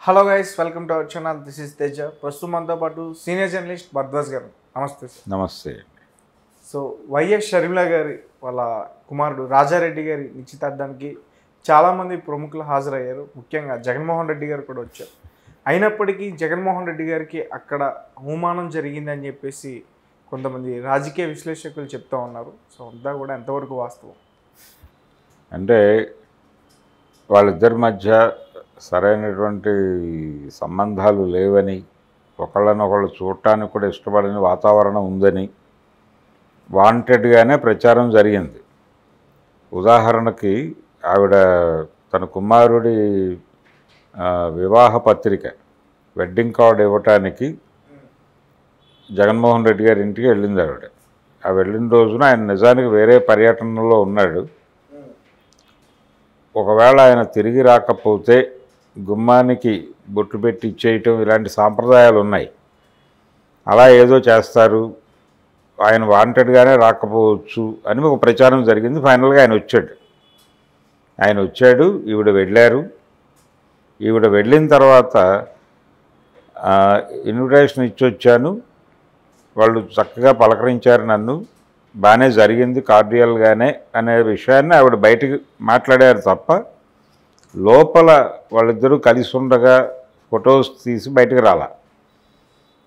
Hello guys, welcome to our channel. This is Teja. ప్రస్తుతం మనతో పాటు సీనియర్ జర్నలిస్ట్ భరద్వాజ్ గారు. నమస్తే సార్. నమస్తే. సో వైఎస్ షర్మిల గారి వాళ్ళ కుమారుడు రాజారెడ్డి గారి నిశ్చితార్థానికి చాలామంది ప్రముఖులు హాజరయ్యారు. ముఖ్యంగా జగన్మోహన్ రెడ్డి గారు కూడా వచ్చారు. అయినప్పటికీ జగన్మోహన్ రెడ్డి గారికి అక్కడ అవమానం జరిగిందని చెప్పేసి కొంతమంది రాజకీయ విశ్లేషకులు చెప్తూ ఉన్నారు. సో అంతా కూడా ఎంతవరకు వాస్తవం? అంటే వాళ్ళిద్దరి మధ్య సరైనటువంటి సంబంధాలు లేవని, ఒకళ్ళనొకళ్ళు చూడటానికి కూడా ఇష్టపడని వాతావరణం ఉందని వాంటెడ్గానే ప్రచారం జరిగింది. ఉదాహరణకి ఆవిడ తన కుమారుడి వివాహ పత్రిక వెడ్డింగ్ కార్డు ఇవ్వటానికి జగన్మోహన్ రెడ్డి గారి ఇంటికి వెళ్ళింది ఆవిడ. ఆ వెళ్ళిన రోజున ఆయన నిజానికి వేరే పర్యటనలో ఉన్నాడు. ఒకవేళ ఆయన తిరిగి రాకపోతే గుమ్మానికి బొట్టు పెట్టి ఇచ్చేయటం ఇలాంటి సాంప్రదాయాలు ఉన్నాయి. అలా ఏదో చేస్తారు, ఆయన వాంటెడ్గానే రాకపోవచ్చు అని ఒక ప్రచారం జరిగింది. ఫైనల్గా ఆయన వచ్చాడు, ఈవిడ వెళ్ళారు. ఈవిడ వెళ్ళిన తర్వాత ఇన్విటేషన్ ఇచ్చి వచ్చాను, వాళ్ళు చక్కగా పలకరించారు నన్ను, బాగానే జరిగింది కార్డియల్గానే అనే విషయాన్ని ఆవిడ బయటికి మాట్లాడారు తప్ప లోపల వాళ్ళిద్దరూ కలిసి ఉండగా ఫొటోస్ తీసి బయటకు రాలా.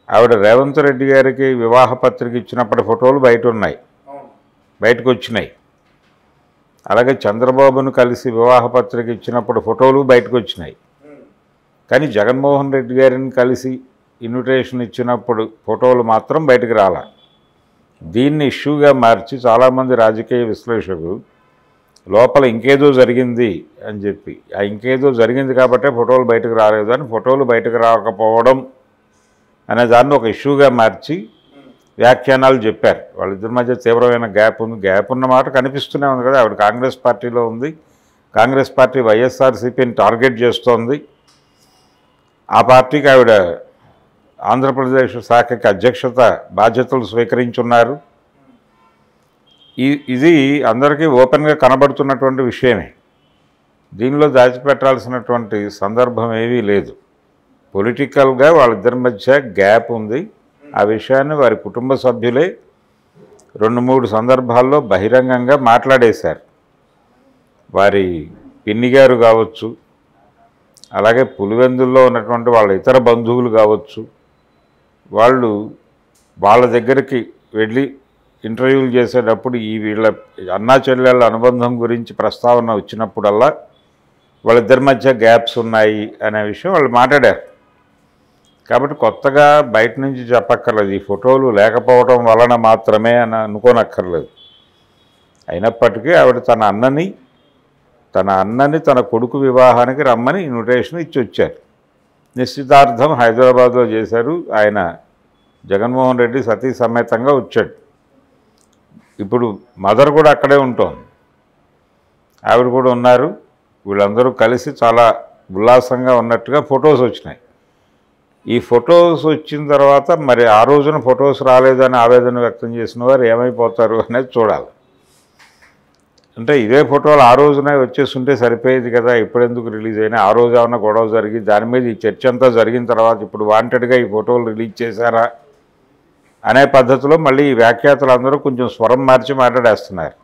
ఆవిడ రేవంత్ రెడ్డి గారికి వివాహ పత్రిక ఇచ్చినప్పటి ఫోటోలు బయటకు వచ్చినాయి. అలాగే చంద్రబాబును కలిసి వివాహ పత్రిక ఇచ్చినప్పుడు ఫోటోలు బయటకు వచ్చినాయి. కానీ జగన్మోహన్ రెడ్డి గారిని కలిసి ఇన్విటేషన్ ఇచ్చినప్పుడు ఫోటోలు మాత్రం బయటకు రాలా. దీన్ని ఇష్యూగా మార్చి చాలామంది రాజకీయ విశ్లేషకులు లోపల ఇంకేదో జరిగింది అని చెప్పి, ఆ ఇంకేదో జరిగింది కాబట్టే ఫోటోలు బయటకు రాలేదు అని, ఫోటోలు బయటకు రాకపోవడం అనే దాన్ని ఒక ఇష్యూగా మార్చి వ్యాఖ్యానాలు చెప్పారు. వాళ్ళిద్దరి మధ్య తీవ్రమైన గ్యాప్ ఉంది. గ్యాప్ ఉన్న మాట కనిపిస్తూనే ఉంది కదా. ఆవిడ కాంగ్రెస్ పార్టీలో ఉంది. కాంగ్రెస్ పార్టీ వైఎస్ఆర్సీపీని టార్గెట్ చేస్తోంది. ఆ పార్టీకి ఆవిడ ఆంధ్రప్రదేశ్ శాఖకి అధ్యక్షత బాధ్యతలు స్వీకరించున్నారు. ఇది అందరికీ ఓపెన్గా కనబడుతున్నటువంటి విషయమే. దీనిలో దాచిపెట్టాల్సినటువంటి సందర్భం ఏమీ లేదు. పొలిటికల్గా వాళ్ళిద్దరి మధ్య గ్యాప్ ఉంది. ఆ విషయాన్ని వారి కుటుంబ సభ్యులే 2-3 సందర్భాల్లో బహిరంగంగా మాట్లాడేశారు. వారి పిన్ని గారు కావచ్చు, అలాగే పులివెందుల్లో ఉన్నటువంటి వాళ్ళ ఇతర బంధువులు కావచ్చు, వాళ్ళు వాళ్ళ దగ్గరికి వెళ్ళి ఇంటర్వ్యూలు చేసేటప్పుడు ఈ వీళ్ళ అన్నా చెల్లెళ్ళ అనుబంధం గురించి ప్రస్తావన వచ్చినప్పుడల్లా వాళ్ళిద్దరి మధ్య గ్యాప్స్ ఉన్నాయి అనే విషయం వాళ్ళు మాట్లాడారు. కాబట్టి కొత్తగా బయట నుంచి చెప్పక్కర్లేదు. ఈ ఫోటోలు లేకపోవడం వలన మాత్రమే అని అనుకోనక్కర్లేదు. అయినప్పటికీ ఆవిడ తన అన్నని తన కొడుకు వివాహానికి రమ్మని ఇన్విటేషన్ ఇచ్చి వచ్చారు. నిశ్చితార్థం హైదరాబాద్లో చేశారు. ఆయన జగన్మోహన్ రెడ్డి సతీ సమేతంగా వచ్చాడు. ఇప్పుడు మదర్ కూడా అక్కడే ఉంటుంది, ఆవిడ కూడా ఉన్నారు. వీళ్ళందరూ కలిసి చాలా ఉల్లాసంగా ఉన్నట్టుగా ఫొటోస్ వచ్చినాయి. ఈ ఫొటోస్ వచ్చిన తర్వాత మరి ఆ రోజున ఫొటోస్ రాలేదని ఆవేదన వ్యక్తం చేసిన వారు ఏమైపోతారు అనేది చూడాలి. అంటే ఇదే ఫోటోలు ఆ రోజునే వచ్చేస్తుంటే సరిపోయేది కదా, ఇప్పుడెందుకు రిలీజ్ అయినా? ఆ రోజు ఏమన్నా గొడవ జరిగి దాని మీద ఈ చర్చ అంతా జరిగిన తర్వాత ఇప్పుడు వాంటెడ్గా ఈ ఫోటోలు రిలీజ్ చేశారా అనే పద్ధతిలో మళ్ళీ ఈ వ్యాఖ్యాతలు అందరూ కొంచెం స్వరం మార్చి మాట్లాడేస్తున్నారు.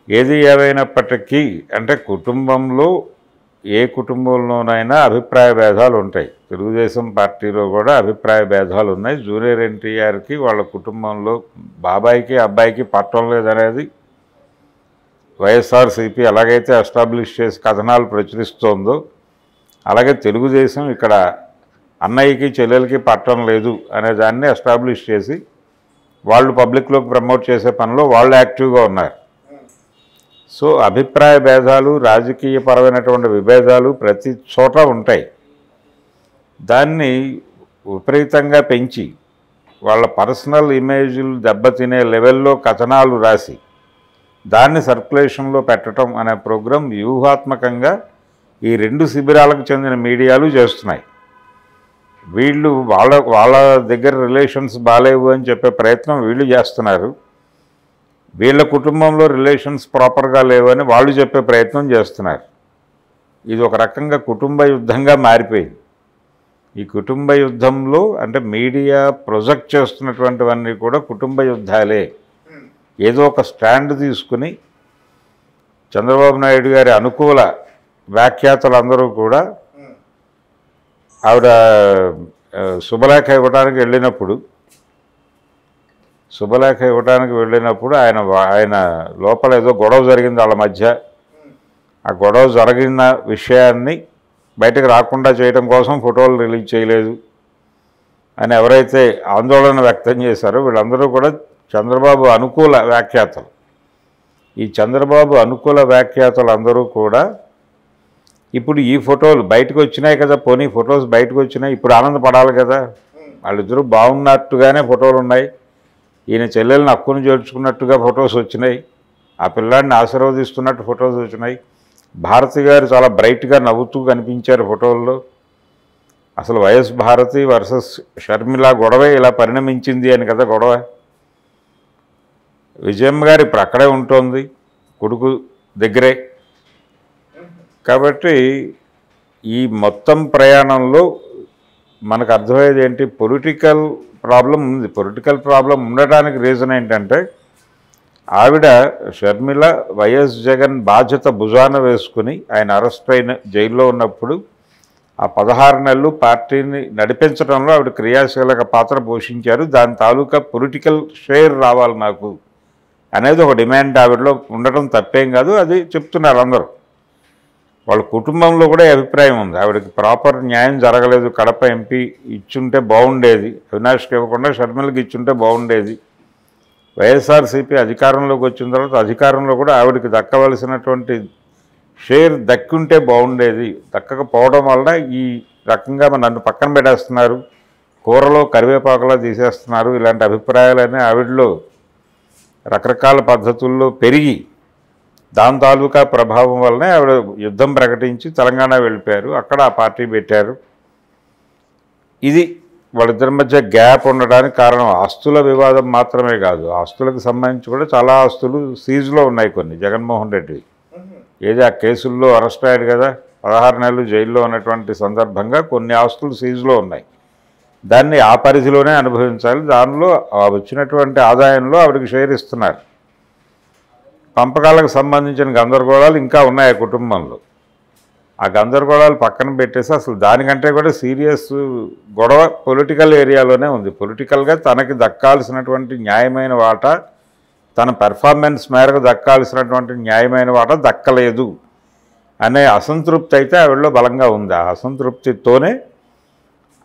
ఏది ఏమైనప్పటికీ అంటే కుటుంబంలో ఏ కుటుంబంలోనైనా అభిప్రాయ భేదాలు ఉంటాయి. తెలుగుదేశం పార్టీలో కూడా అభిప్రాయ భేదాలు ఉన్నాయి. జూనియర్ ఎన్టీఆర్కి వాళ్ళ కుటుంబంలో బాబాయికి అబ్బాయికి పట్టం లేదనేది వైఎస్ఆర్సీపీ ఎలాగైతే ఎస్టాబ్లిష్ చేసి కథనాలు ప్రచురిస్తోందో, అలాగే తెలుగుదేశం ఇక్కడ అన్నయ్యకి చెల్లెలకి పట్టం లేదు అనే దాన్ని ఎస్టాబ్లిష్ చేసి వాళ్ళు పబ్లిక్లోకి ప్రమోట్ చేసే పనిలో వాళ్ళు యాక్టివ్గా ఉన్నారు. సో అభిప్రాయ భేదాలు, రాజకీయపరమైనటువంటి విభేదాలు ప్రతి చోట ఉంటాయి. దాన్ని విపరీతంగా పెంచి వాళ్ళ పర్సనల్ ఇమేజ్లు దెబ్బతినే లెవెల్లో కథనాలు రాసి దాన్ని సర్క్యులేషన్లో పెట్టడం అనే ప్రోగ్రాం వ్యూహాత్మకంగా ఈ 2 శిబిరాలకు చెందిన మీడియాలు చేస్తున్నాయి. వీళ్ళు వాళ్ళ దగ్గర రిలేషన్స్ బాలేవు అని చెప్పే ప్రయత్నం వీళ్ళు చేస్తున్నారు. వీళ్ళ కుటుంబంలో రిలేషన్స్ ప్రాపర్గా లేవని వాళ్ళు చెప్పే ప్రయత్నం చేస్తున్నారు. ఇది ఒక రకంగా కుటుంబ యుద్ధంగా మారిపోయింది. ఈ కుటుంబ యుద్ధంలో అంటే మీడియా ప్రొజెక్ట్ చేస్తున్నటువంటివన్నీ కూడా కుటుంబ యుద్ధాలే. ఏదో ఒక స్టాండ్ తీసుకుని చంద్రబాబు నాయుడు గారి అనుకూల వ్యాఖ్యాతలందరూ కూడా ఆవిడ శుభలేఖ ఇవ్వడానికి వెళ్ళినప్పుడు ఆయన లోపల ఏదో గొడవ జరిగింది వాళ్ళ మధ్య. ఆ గొడవ జరిగిన విషయాన్ని బయటకు రాకుండా చేయడం కోసం ఫోటోలు రిలీజ్ చేయలేదు అని ఎవరైతే ఆందోళన వ్యక్తం చేశారో వీళ్ళందరూ కూడా చంద్రబాబు అనుకూల వ్యాఖ్యాతలు. ఈ చంద్రబాబు అనుకూల వ్యాఖ్యాతలు అందరూ కూడా ఇప్పుడు ఈ ఫోటోలు బయటకు వచ్చినాయి కదా, పోనీ ఫొటోస్ బయటకు వచ్చినాయి, ఇప్పుడు ఆనందపడాలి కదా. వాళ్ళిద్దరూ బాగున్నట్టుగానే ఫోటోలు ఉన్నాయి. ఈయన చెల్లెల్ని హక్కును చేర్చుకున్నట్టుగా ఫొటోస్ వచ్చినాయి. ఆ పిల్లాడిని ఆశీర్వదిస్తున్నట్టు ఫొటోస్ వచ్చినాయి. భారతి గారు చాలా బ్రైట్గా నవ్వుతూ కనిపించారు ఫోటోల్లో. అసలు వైఎస్ భారతి వర్సెస్ షర్మిల గొడవే ఇలా పరిణమించింది అని కదా గొడవ. విజయమ్మ గారు ఇప్పుడు అక్కడే ఉంటుంది, కొడుకు దగ్గరే. కాబట్టి ఈ మొత్తం ప్రయాణంలో మనకు అర్థమయ్యేది ఏంటి, పొలిటికల్ ప్రాబ్లం ఉంది. పొలిటికల్ ప్రాబ్లం ఉండటానికి రీజన్ ఏంటంటే ఆవిడ షర్మిల వైఎస్ జగన్ బాధ్యత భుజాన వేసుకుని ఆయన అరెస్ట్ అయిన జైల్లో ఉన్నప్పుడు ఆ 16 నెలలు పార్టీని నడిపించడంలో ఆవిడ క్రియాశీలక పాత్ర పోషించారు. దాని తాలూకా పొలిటికల్ షేర్ రావాలి నాకు అనేది ఒక డిమాండ్ ఆవిడలో ఉండటం తప్పేం కాదు. అది చెప్తున్నారు అందరూ. వాళ్ళ కుటుంబంలో కూడా అభిప్రాయం ఉంది, ఆవిడకి ప్రాపర్ న్యాయం జరగలేదు, కడప ఎంపీ ఇచ్చుంటే బాగుండేది, అవినాష్కి ఇవ్వకుండా షర్మిలకి ఇచ్చుంటే బాగుండేది. వైఎస్ఆర్సీపీ అధికారంలోకి వచ్చిన తర్వాత అధికారంలో కూడా ఆవిడకి దక్కవలసినటువంటి షేర్ దక్కుంటే బాగుండేది, దక్కకపోవడం వల్ల ఈ రకంగా నన్ను పక్కన పెట్టేస్తున్నారు, కూరలో కరివేపాకులా తీసేస్తున్నారు, ఇలాంటి అభిప్రాయాలనే ఆవిడలో రకరకాల పద్ధతుల్లో పెరిగి దాని తాలూకా ప్రభావం వల్లనే ఆవిడ యుద్ధం ప్రకటించి తెలంగాణ వెళ్ళిపోయారు. అక్కడ ఆ పార్టీ పెట్టారు. ఇది వాళ్ళిద్దరి మధ్య గ్యాప్ ఉండడానికి కారణం. ఆస్తుల వివాదం మాత్రమే కాదు, ఆస్తులకు సంబంధించి కూడా చాలా ఆస్తులు సీజ్లో ఉన్నాయి కొన్ని జగన్మోహన్ రెడ్డి. ఏది ఆ కేసుల్లో అరెస్ట్ అయ్యాడు కదా, 16 నెలలు జైల్లో ఉన్నటువంటి సందర్భంగా కొన్ని ఆస్తులు సీజ్లో ఉన్నాయి. దాన్ని ఆ పరిధిలోనే అనుభవించాలి. దానిలో వచ్చినటువంటి ఆదాయంలో ఆవిడకి షేర్ ఇస్తున్నారు. పంపకాలకు సంబంధించిన గందరగోళాలు ఇంకా ఉన్నాయి ఆ కుటుంబంలో. ఆ గందరగోళాలు పక్కన పెట్టేసి అసలు దానికంటే కూడా సీరియస్ గొడవ పొలిటికల్ ఏరియాలోనే ఉంది. పొలిటికల్గా తనకి దక్కాల్సినటువంటి న్యాయమైన వాటా, తన పెర్ఫార్మెన్స్ మేరకు దక్కాల్సినటువంటి న్యాయమైన వాటా దక్కలేదు అనే అసంతృప్తి అయితే ఆవిడలో బలంగా ఉంది. ఆ అసంతృప్తితోనే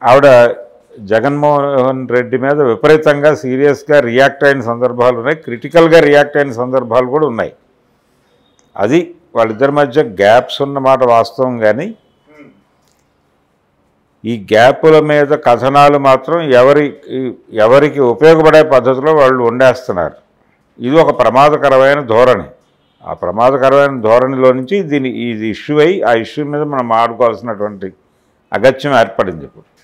ఆవిడ జగన్మోహన్ రెడ్డి మీద విపరీతంగా సీరియస్గా రియాక్ట్ అయిన సందర్భాలు ఉన్నాయి, క్రిటికల్గా రియాక్ట్ అయిన సందర్భాలు కూడా ఉన్నాయి. అది వాళ్ళిద్దరి మధ్య గ్యాప్స్ ఉన్నమాట వాస్తవం. కానీ ఈ గ్యాపుల మీద కథనాలు మాత్రం ఎవరికి ఉపయోగపడే పద్ధతిలో వాళ్ళు వండేస్తున్నారు. ఇది ఒక ప్రమాదకరమైన ధోరణి. ఆ ప్రమాదకరమైన ధోరణిలో నుంచి ఇది ఇష్యూ అయ్యి ఆ ఇష్యూ మీద మనం ఆడుకోవాల్సినటువంటి అగత్యం ఏర్పడింది ఇప్పుడు.